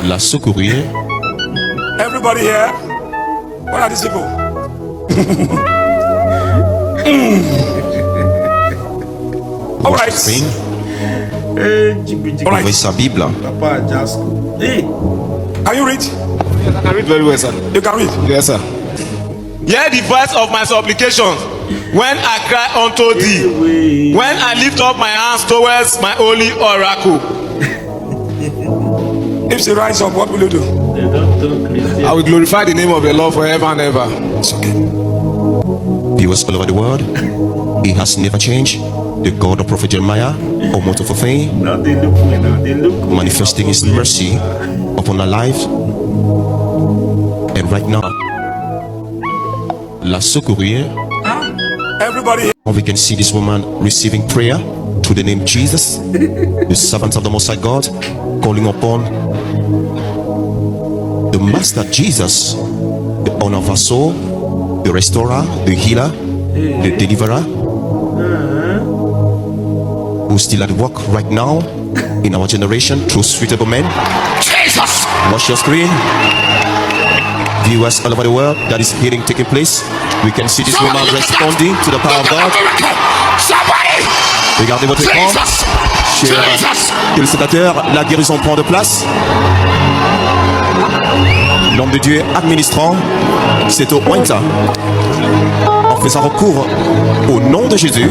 La secourier. Everybody here? What are these people? All right. All right. Sa Bible. Hey, can you read? Yes, I can read very well, sir. You can read. Yes, sir. Hear the voice of my supplications when I cry unto thee, when I lift up my hands towards my holy oracle. If she rise up, what will you do? I will glorify the name of the Lord forever and ever. It's okay. Viewers all over the world, He has never changed. The God of Prophet Jeremiah, or motto for fame, manifesting His mercy upon our lives. And right now, La secourier. Everybody here. We can see this woman receiving prayer through the name Jesus, the servants of the Most High God, calling upon the Master Jesus, the owner of our soul, the restorer, the healer, the deliverer, who's still at work right now in our generation through suitable men. Jesus! Watch your screen. Viewers all over the world, that is healing taking place. We can see this woman responding to the power of God. Regardez votre écran. Chers téléspectateurs, la guérison prend de place. L'homme de Dieu administrant cette ointe en faisant recours au nom de Jésus,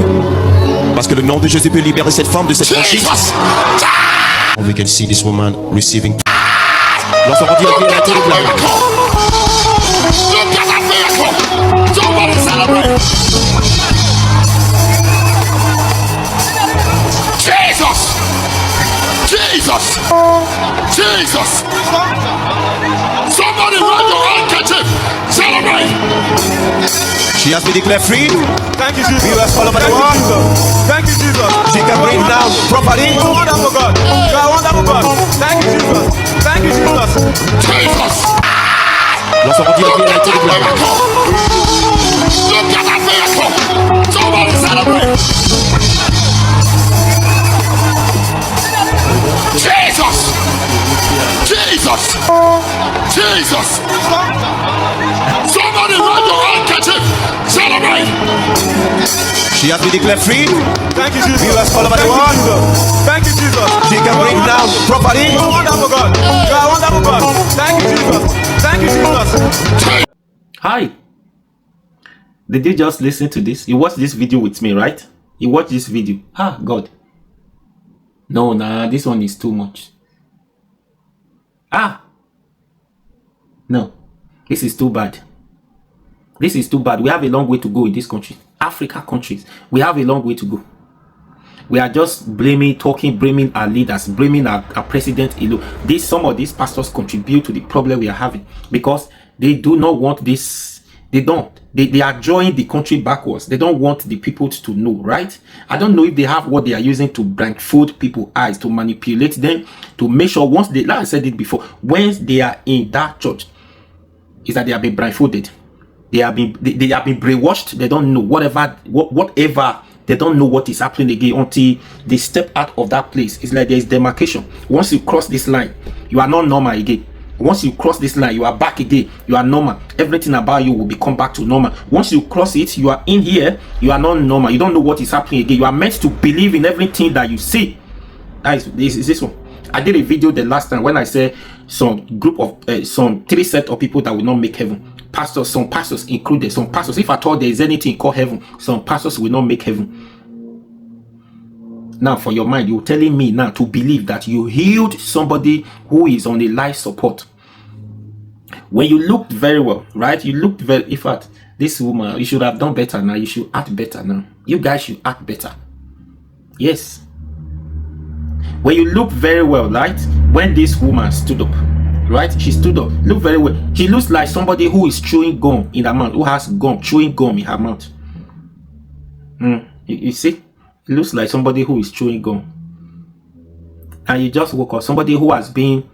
parce que le nom de Jésus peut libérer cette femme de cette franchise. We can see this woman receiving. Lorsqu'on dit la vie, elle a été déclarée. Somebody celebrate! Jesus! Jesus! Jesus! Somebody run your handkerchief! Celebrate! She has been declared free. Thank you, Jesus. Viewers all over the world. Thank you, Jesus. She can breathe now properly. You are wonderful, God. You are wonderful, God. Thank you, Jesus. Thank you, Jesus. Jesus! Lorsqu'on dit la vie, elle a été déclarée. Look at that miracle! Somebody celebrate! Jesus! Jesus! Jesus! Somebody run your handkerchief! Celebrate! She has been declared free. Thank you, Jesus. Viewers all over the Thank you, world. Jesus. Thank you, Jesus. She can breathe now properly. You are wonderful, God. You are wonderful, God. Thank you, Jesus. Thank you, Jesus. Hi. Did you just listen to this? You watched this video with me, right? You watched this video. Ah, God. No, nah, this one is too much. Ah. No. This is too bad. This is too bad. We have a long way to go in this country. Africa countries. We have a long way to go. We are just blaming our leaders, blaming our president. Some of these pastors contribute to the problem we are having because they do not want this. They don't. They are drawing the country backwards. They don't want the people to know, right? I don't know if they have what they are using to blindfold people's eyes, to manipulate them, to make sure once they, like I said it before, once they are in that church, is that they have been blindfolded. They have been brainwashed. They don't know whatever. They don't know what is happening again until they step out of that place. It's like there is demarcation. Once you cross this line, you are not normal again. Once you cross this line, you are back again. You are normal. Everything about you will become back to normal. Once you cross it, you are in here. You are not normal. You don't know what is happening again. You are meant to believe in everything that you see. That is this one. I did a video the last time when I said some group of some 3 set of people that will not make heaven. Pastors, some pastors included. Some pastors, if at all there is anything called heaven, some pastors will not make heaven. Now, for your mind, you're telling me now to believe that you healed somebody who is on a life support. When you looked very well, right? You looked very, in fact, this woman, you should have done better now. You should act better now. You guys should act better. Yes. When you look very well, right? When this woman stood up, right? She stood up, look very well. She looks like somebody who is chewing gum in her mouth, who has gum, chewing gum in her mouth. You see? It looks like somebody who is chewing gum. And you just woke up. Somebody who has been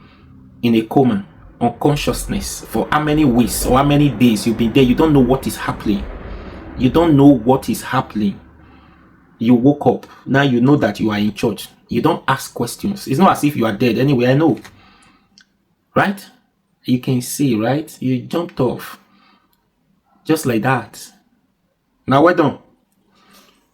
in a coma, unconsciousness for how many weeks or how many days you've been there. You don't know what is happening. You don't know what is happening. You woke up. Now you know that you are in church. You don't ask questions. It's not as if you are dead. Anyway, I know. right? You can see, right? You jumped off just like that. Now well done.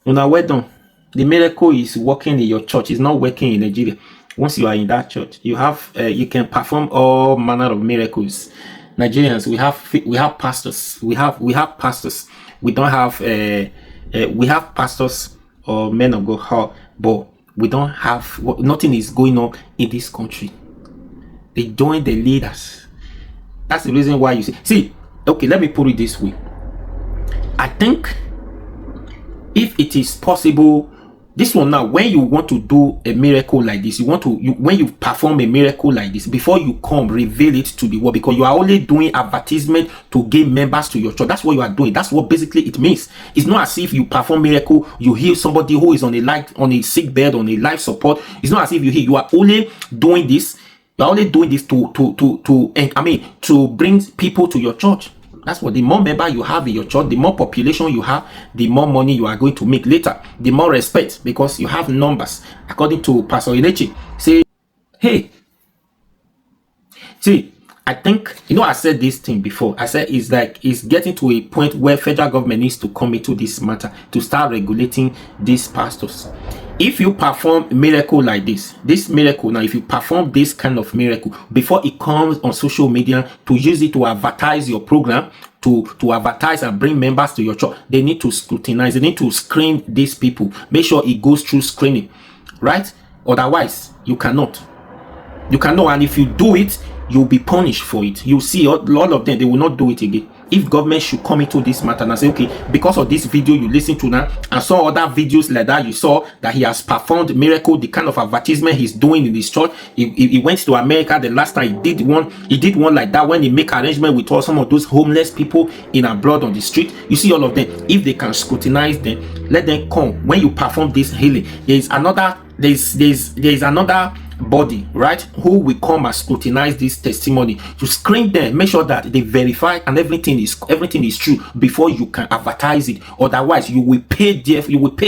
Now well done. The miracle is working in your church. It's not working in Nigeria. Once you are in that church, you have you can perform all manner of miracles. Nigerians, we have pastors. We have pastors. We don't have we have pastors or men of God, but we don't have nothing is going on in this country. They join the leaders. That's the reason why you see. Okay, let me put it this way. I think if it is possible, this one now, when you want to do a miracle like this, when you perform a miracle like this, before you come, reveal it to the world, because you are only doing advertisement to gain members to your church. That's what you are doing. That's what basically it means. It's not as if you perform miracle, you heal somebody who is on a sick bed, on a life support. It's not as if you heal. You are only doing this. You are only doing this to bring people to your church. That's what, the more member you have in your church, the more population you have, the more money you are going to make later, the more respect, because you have numbers. According to Pastor Inechi, say, hey, see, I think, I said this thing before. I said it's getting to a point where federal government needs to come into this matter to start regulating these pastors. If you perform a miracle like this miracle, now if you perform this kind of miracle before it comes on social media to use it to advertise your program, to advertise and bring members to your church, they need to scrutinize, they need to screen these people, make sure it goes through screening, right? Otherwise you cannot, and if you do it, you'll be punished for it. You see a lot of them, they will not do it again. If government should come into this matter and say, okay, because of this video you listen to now and saw other videos like that, you saw that he has performed miracle, the kind of advertisement he's doing in this church. He went to America the last time, he did one like that when he make arrangement with all some of those homeless people in abroad on the street. You see all of them. If they can scrutinize them, let them come. When you perform this healing, there's another body, right, who will come and scrutinize this testimony to screen them, make sure that they verify and everything is true before you can advertise it. Otherwise you will pay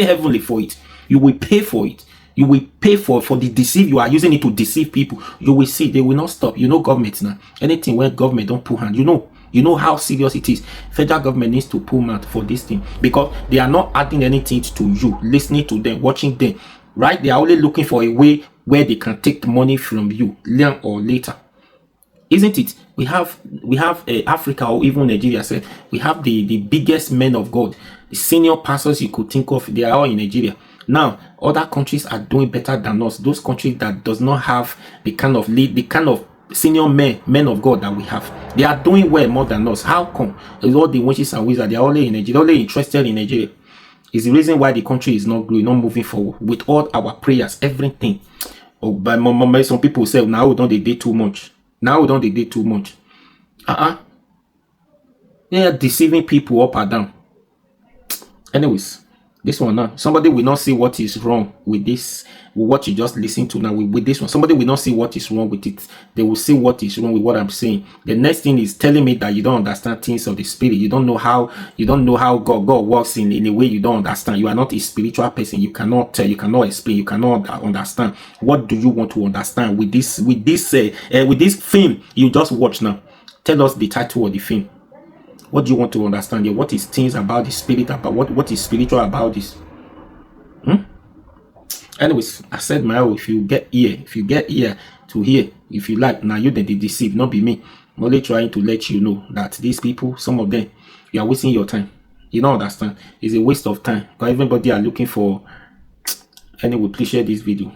heavily for it. You will pay for it. You will pay for the deceive. You are using it to deceive people. You will see they will not stop. Government now, anything where government don't put hand, you know how serious it is. Federal government needs to pull mouth for this thing, because they are not adding anything to you, listening to them, watching them, right? They are only looking for a way where they can take the money from you, later or later, isn't it? We have Africa, or even Nigeria, said we have the biggest men of God, the senior pastors you could think of. They are all in Nigeria. Now other countries are doing better than us. Those countries that does not have the kind of senior men of God that we have, they are doing well more than us. How come? It's all the witches and wizards, they are only in Nigeria, only interested in Nigeria. Is the reason why the country is not growing, not moving forward with all our prayers, everything. Oh, but some people say, now don't they do too much? Now don't they do too much? They are deceiving people up and down. Anyways, this one now, somebody will not see what is wrong with this, with what you just listened to now with this one. Somebody will not see what is wrong with it. They will see what is wrong with what I'm saying. The next thing is telling me that you don't understand things of the spirit. You don't know how God works in a way you don't understand. You are not a spiritual person. You cannot tell, you cannot explain, you cannot understand. What do you want to understand with this film you just watch now? Tell us the title of the film. What do you want to understand here? What is things about the spirit, about what is spiritual about this? Anyways, I said my own. If you get ear to hear, if you like, now you they deceive, not be me. I'm only trying to let you know that these people, some of them, you are wasting your time. You don't understand. It's a waste of time, because everybody are looking for. Anyway, please share this video.